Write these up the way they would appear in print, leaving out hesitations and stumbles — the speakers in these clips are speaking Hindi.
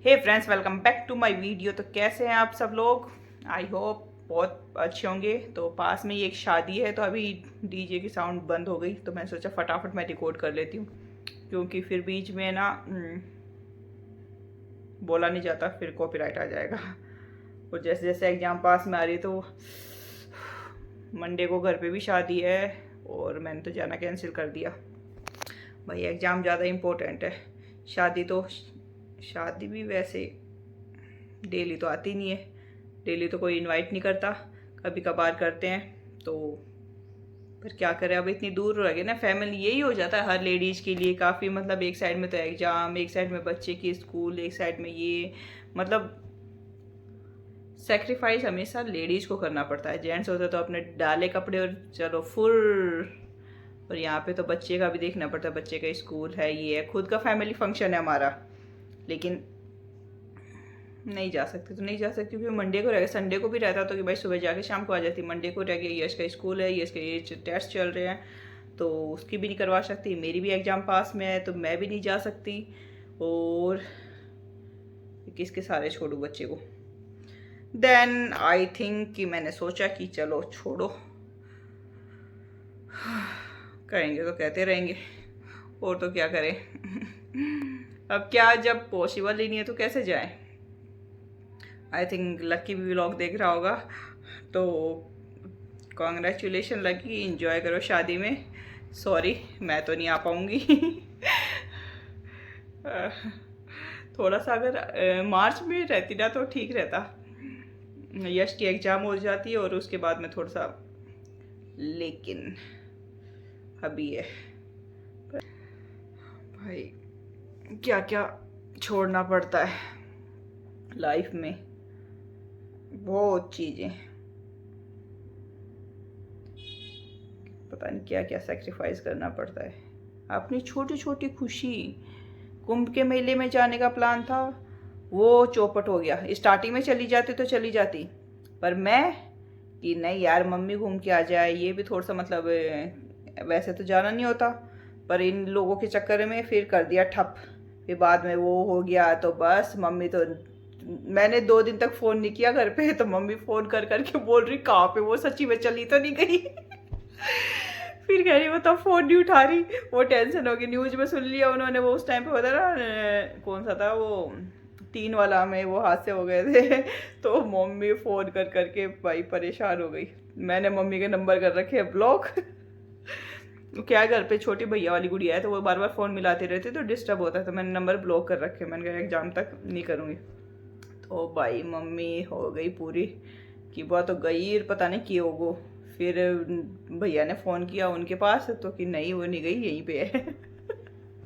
Hey friends, welcome back to my video. तो कैसे हैं आप सब लोग? आई होप बहुत अच्छे होंगे। तो पास में ही एक शादी है, तो अभी डीजे की साउंड बंद हो गई, तो मैंने सोचा फटाफट मैं रिकॉर्ड कर लेती हूँ, क्योंकि फिर बीच में ना बोला नहीं जाता, फिर कॉपीराइट आ जाएगा। और जैसे जैसे एग्ज़ाम पास में आ रही है, तो मंडे को घर पे भी शादी है और मैंने तो जाना कैंसिल कर दिया। भाई एग्ज़ाम ज़्यादा इम्पोर्टेंट है। शादी भी वैसे डेली तो आती नहीं है, डेली तो कोई इनवाइट नहीं करता, कभी कभार करते हैं। तो पर क्या करें, अब इतनी दूर रह गए ना फैमिली, यही हो जाता है हर लेडीज़ के लिए काफ़ी। मतलब एक साइड में तो एग्ज़ाम, एक साइड में बच्चे की स्कूल, एक साइड में ये, मतलब सेक्रीफाइस हमेशा लेडीज़ को करना पड़ता है। जेंट्स होते तो अपने डाले कपड़े और चलो फुल। और यहाँ पे तो बच्चे का भी देखना पड़ता है, बच्चे का स्कूल है, ये है, खुद का फैमिली फंक्शन है हमारा। लेकिन नहीं जा सकते तो नहीं जा सकते, क्योंकि मंडे को रहेगा। संडे को भी रहता तो कि भाई सुबह जाके शाम को आ जाती, मंडे को रह गया, यश का स्कूल है, यश के ये टेस्ट चल रहे हैं, तो उसकी भी नहीं करवा सकती। मेरी भी एग्ज़ाम पास में है, तो मैं भी नहीं जा सकती। और किसके सारे छोड़ूं बच्चे को। देन आई थिंक कि मैंने सोचा कि चलो छोड़ो, करेंगे तो कहते रहेंगे, और तो क्या करें। अब क्या, जब पॉसिबल ही नहीं है तो कैसे जाए। आई थिंक लकी भी व्लॉग देख रहा होगा, तो कॉन्ग्रेचुलेशन लकी, इंजॉय करो शादी में। सॉरी मैं तो नहीं आ पाऊँगी। थोड़ा सा अगर मार्च में रहती ना तो ठीक रहता। यश की एग्ज़ाम हो जाती है और उसके बाद में थोड़ा सा, लेकिन अभी है भाई, क्या क्या छोड़ना पड़ता है लाइफ में, बहुत चीज़ें, पता नहीं क्या क्या सेक्रीफाइस करना पड़ता है। अपनी छोटी छोटी खुशी, कुंभ के मेले में जाने का प्लान था, वो चौपट हो गया। स्टार्टिंग में चली जाती तो चली जाती, पर मैं कि नहीं यार मम्मी घूम के आ जाए, ये भी थोड़ा सा मतलब वैसे तो जाना नहीं होता, पर इन लोगों के चक्कर में फिर कर दिया ठप। फिर बाद में वो हो गया, तो बस मम्मी तो, मैंने 2 दिन तक फ़ोन नहीं किया घर पे, तो मम्मी फ़ोन कर करके बोल रही कहाँ पे वो, सच्ची में चली तो नहीं गई। फिर कह रही वो तो फ़ोन नहीं उठा रही, वो टेंशन हो गई। न्यूज़ में सुन लिया उन्होंने, वो उस टाइम पे होता ना, कौन सा था वो, 3 वाला में वो हादसे हो गए थे। तो मम्मी फ़ोन कर करके भाई परेशान हो गई। मैंने मम्मी के नंबर कर रखे हैं ब्लॉक। क्या घर पे छोटी भैया वाली गुड़िया है, तो वो बार बार फ़ोन मिलाते रहते तो डिस्टर्ब होता है, तो मैंने नंबर ब्लॉक कर रखे। मैंने कहा एग्ज़ाम तक नहीं करूँगी। तो भाई मम्मी हो गई पूरी कि वो तो गई, पता नहीं कि होगो। फिर भैया ने फ़ोन किया उनके पास, तो कि नहीं वो नहीं गई, यहीं पे है।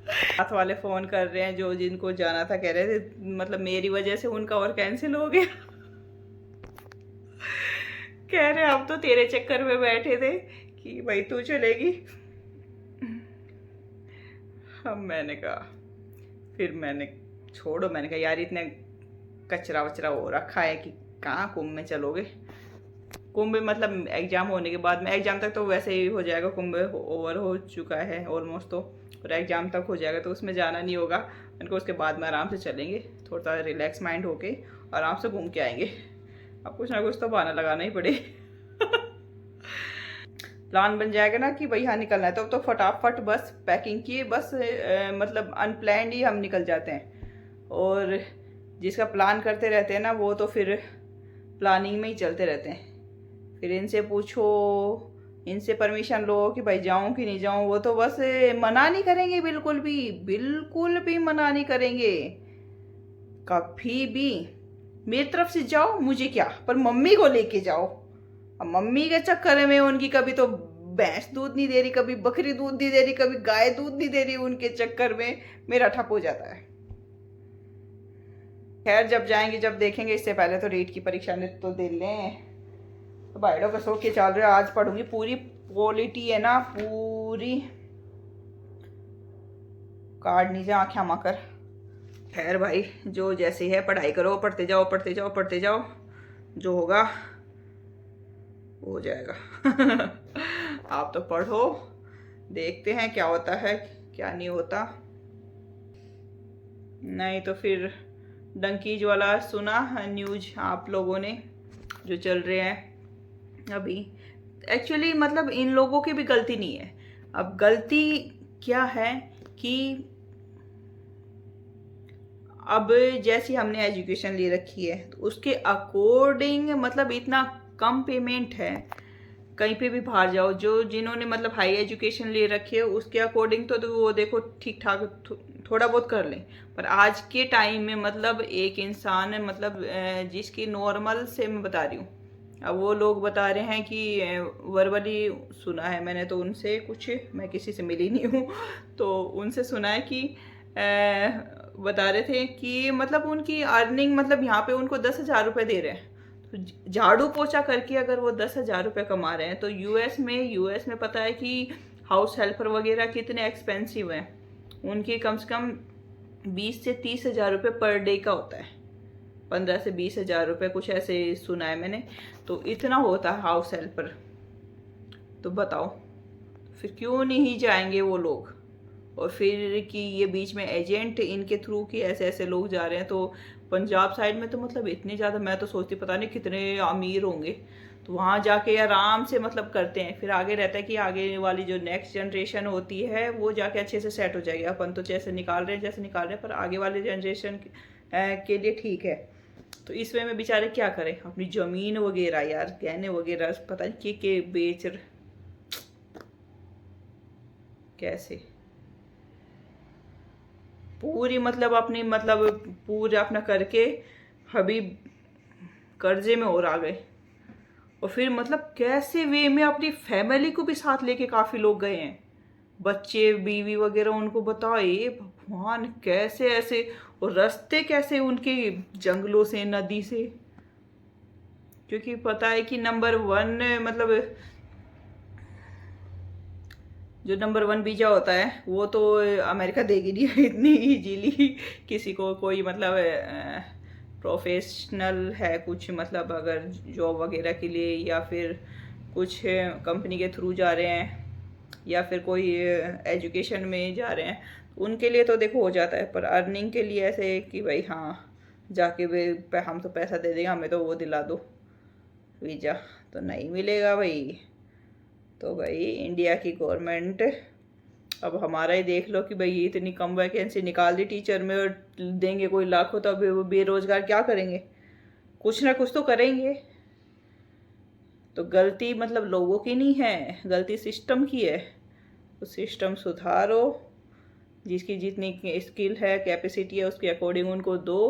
साथ वाले फ़ोन कर रहे हैं जो जिनको जाना था, कह रहे थे मतलब मेरी वजह से उनका और कैंसिल हो गया। कह रहे हम तो तेरे चक्कर में बैठे थे कि भाई तू चलेगी। अब मैंने कहा, फिर मैंने छोड़ो, मैंने कहा यार इतने कचरा वचरा हो रखा है कि कहाँ कुंभ में चलोगे। कुंभ मतलब एग्ज़ाम होने के बाद में, एग्ज़ाम तक तो वैसे ही हो जाएगा, कुंभ ओवर हो चुका है ऑलमोस्ट, तो और एग्ज़ाम तक हो जाएगा, तो उसमें जाना नहीं होगा उनको। उसके बाद में आराम से चलेंगे, थोड़ा रिलैक्स माइंड होके आराम से घूम के आएंगे। अब कुछ ना कुछ तो बहाना लगाना ही पड़े। प्लान बन जाएगा ना कि भाई हाँ निकलना है, तो फटाफट बस पैकिंग की, बस मतलब अनप्लैंड ही हम निकल जाते हैं। और जिसका प्लान करते रहते हैं ना, वो तो फिर प्लानिंग में ही चलते रहते हैं। फिर इनसे पूछो, इनसे परमिशन लो कि भाई जाऊं कि नहीं जाऊं, वो तो बस मना नहीं करेंगे, बिल्कुल भी मना नहीं करेंगे कभी भी। मेरी तरफ से जाओ मुझे क्या, पर मम्मी को लेके जाओ। अब मम्मी के चक्कर में उनकी कभी तो भैंस दूध नहीं दे रही, कभी बकरी दूध नहीं दे रही, कभी गाय दूध नहीं दे रही, उनके चक्कर में मेरा ठप हो जाता है। खैर जब जाएंगे जब देखेंगे, इससे पहले तो रीट की परीक्षा तो दे लें। तो बाइडो का सो के चल रहा है, आज पढ़ूंगी पूरी पॉलिटी है ना, पूरी कार्ड नीचे आँखें माकर। खैर भाई जो जैसे है पढ़ाई करो, पढ़ते जाओ पढ़ते जाओ पढ़ते जाओ, जो होगा हो जाएगा। आप तो पढ़ो, देखते हैं क्या होता है क्या नहीं होता। नहीं तो फिर डंकीज वाला सुना न्यूज आप लोगों ने जो चल रहे हैं अभी? एक्चुअली मतलब इन लोगों की भी गलती नहीं है। अब गलती क्या है कि अब जैसी हमने एजुकेशन ले रखी है तो उसके अकॉर्डिंग मतलब इतना कम पेमेंट है। कहीं पे भी बाहर जाओ, जो जिन्होंने मतलब हाई एजुकेशन ले रखी है उसके अकॉर्डिंग तो वो देखो ठीक ठाक थोड़ा बहुत कर लें। पर आज के टाइम में मतलब एक इंसान मतलब जिसकी नॉर्मल से मैं बता रही हूँ, अब वो लोग बता रहे हैं कि वर्बली सुना है मैंने, तो उनसे कुछ, मैं किसी से मिली नहीं हूँ तो उनसे सुना है कि बता रहे थे कि मतलब उनकी अर्निंग मतलब यहाँ पे उनको 10,000 रुपये दे रहे हैं। तो झाड़ू पोछा करके अगर वो 10,000 रुपये कमा रहे हैं तो यूएस में पता है कि हाउस हेल्पर वगैरह कितने एक्सपेंसिव हैं। उनके कम से कम 20 से 30,000 रुपये पर डे का होता है, 15 से 20,000 रुपये कुछ ऐसे सुना है मैंने। तो इतना होता है हाउस हेल्पर। तो बताओ फिर क्यों नहीं जाएंगे वो लोग? और फिर कि ये बीच में एजेंट इनके थ्रू कि ऐसे ऐसे लोग जा रहे हैं। तो पंजाब साइड में तो मतलब इतने ज़्यादा, मैं तो सोचती पता नहीं कितने अमीर होंगे, तो वहाँ जाके आराम से मतलब करते हैं। फिर आगे रहता है कि आगे वाली जो नेक्स्ट जनरेशन होती है वो जाके अच्छे से सेट हो जाएगी। अपन तो जैसे निकाल रहे हैं पर आगे वाले जनरेशन के लिए ठीक है। तो इस वे में बेचारे क्या करें, अपनी ज़मीन वगैरह यार, गहने वगैरह पता नहीं के बेच कैसे पूरी मतलब अपनी मतलब पूरा अपना करके अभी कर्जे में और आ गए। और फिर मतलब कैसे वे में अपनी फैमिली को भी साथ लेके काफ़ी लोग गए हैं, बच्चे बीवी वगैरह, उनको बताए भगवान कैसे ऐसे, और रास्ते कैसे उनके जंगलों से नदी से, क्योंकि पता है कि नंबर 1 मतलब जो नंबर 1 वीज़ा होता है वो तो अमेरिका देगी नहीं इतनी इजीली किसी को। कोई मतलब प्रोफेशनल है कुछ मतलब अगर जॉब वगैरह के लिए या फिर कुछ कंपनी के थ्रू जा रहे हैं या फिर कोई एजुकेशन में जा रहे हैं, उनके लिए तो देखो हो जाता है। पर अर्निंग के लिए ऐसे कि भाई हाँ जाके वे हम तो पैसा दे देंगे, हमें तो वो दिला दो वीज़ा, तो नहीं मिलेगा भाई। तो भाई इंडिया की गवर्नमेंट अब हमारा ही देख लो कि भाई इतनी कम वैकेंसी निकाल दी टीचर में और देंगे कोई लाखों, तो अभी वो बेरोजगार क्या करेंगे? कुछ ना कुछ तो करेंगे। तो गलती मतलब लोगों की नहीं है, गलती सिस्टम की है। तो सिस्टम सुधारो, जिसकी जितनी स्किल है कैपेसिटी है उसके अकॉर्डिंग उनको दो।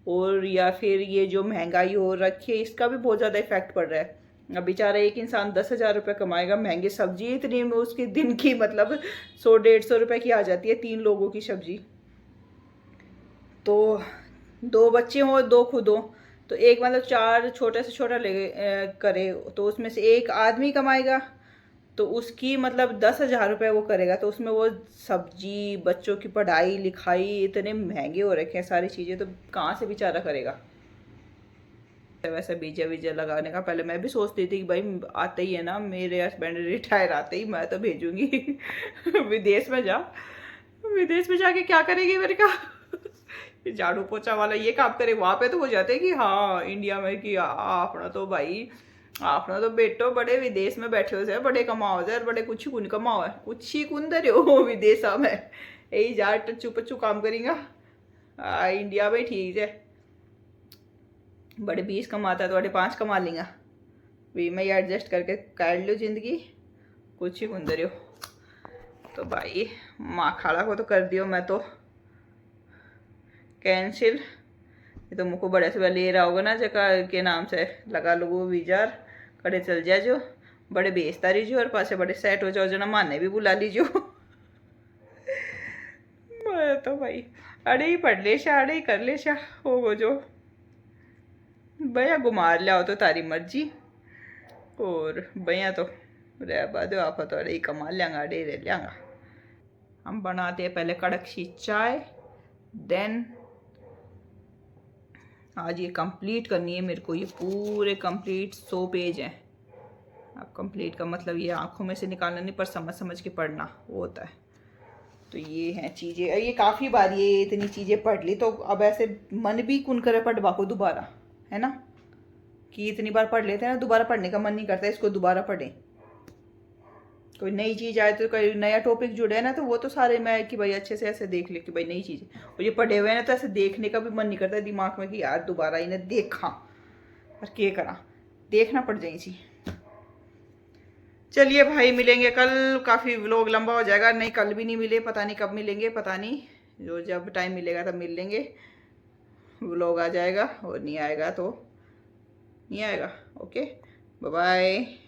और या फिर ये जो महंगाई हो रखी है इसका भी बहुत ज़्यादा इफेक्ट पड़ रहा है। अब बेचारा एक इंसान 10,000 रुपये कमाएगा, महंगी सब्जी इतनी में उसके दिन की मतलब 100-150 रुपये की आ जाती है 3 लोगों की सब्जी। तो 2 बच्चे हों 2 खुद हों तो एक मतलब 4 छोटे से छोटा ले करे, तो उसमें से एक आदमी कमाएगा तो उसकी मतलब 10,000 रुपये वो करेगा, तो उसमें वो सब्जी, बच्चों की पढ़ाई लिखाई, इतने महंगे हो रखे हैं सारी चीज़ें, तो कहाँ से बेचारा करेगा? वैसे वीजा लगाने का पहले मैं भी सोचती थी कि भाई आते ही है ना, मेरे हस्बैंड रिटायर आते ही मैं तो भेजूंगी विदेश में जा। विदेश में जाके क्या करेगी मेरे का झाड़ू पोछा वाला ये काम करे, वहाँ पे तो हो जाते कि हाँ इंडिया में कि अपना तो भाई आपना तो बेटो बड़े विदेश में बैठे हो, बड़े कमाओ जाए, बड़े कुछ कुन कमाओ है, कुछ ही कुन दे हो विदेश में यही जा टच्चू पच्चू काम करेंगा। इंडिया में ठीक है, बड़े 20 कमाता है तो बड़े 5 कमा लेंगा, भी मैं ये एडजस्ट करके काट लो जिंदगी, कुछ ही कुन दे हो। तो भाई माँ खाड़ा को तो कर दियो, मैं तो कैंसिल। ये तो मुझको बड़े से ले रहा होगा ना जगह के नाम से लगा लो वो वीजा, कड़े चल जाए जो बड़े बेचता रही और पासे बड़े सेट हो जाओ, जना माने भी बुला लीजो मैं तो भाई अड़े ही पढ़ ले शा, अड़े ही कर ले शा, हो जो भैया घुमार लियाओ तो तारी मर्जी। और भैया तो रह बाद आप तो अड़े ही कमा लियांगा, अड़े रह लियांगा। हम बनाते हैं पहले कड़क सी चाय, देन आज ये कंप्लीट करनी है मेरे को, ये पूरे कंप्लीट 100 पेज हैं। अब कंप्लीट का मतलब ये आंखों में से निकालना नहीं पर समझ समझ के पढ़ना वो होता है। तो ये हैं चीज़ें, और ये काफ़ी बार ये इतनी चीज़ें पढ़ ली, तो अब ऐसे मन भी कुन करे पढ़वा को दोबारा, है ना, कि इतनी बार पढ़ लेते हैं ना, दोबारा पढ़ने का मन नहीं करता इसको दोबारा पढ़ें। कोई नई चीज़ आए तो कोई नया टॉपिक जुड़े है ना, तो वो तो सारे मैं कि भाई अच्छे से ऐसे देख ले कि भाई नई चीज़, और ये पढ़े हुए हैं ना तो ऐसे देखने का भी मन नहीं करता दिमाग में कि यार दोबारा इन्हें देखा, पर क्या करा, देखना पड़ जाए जी। चलिए भाई, मिलेंगे कल। काफ़ी व्लॉग लंबा हो जाएगा, नहीं कल भी नहीं मिले, पता नहीं कब मिलेंगे, पता नहीं, जो जब टाइम मिलेगा तब मिल लेंगे, व्लॉग आ जाएगा, और नहीं आएगा तो नहीं आएगा। Okay, bye bye.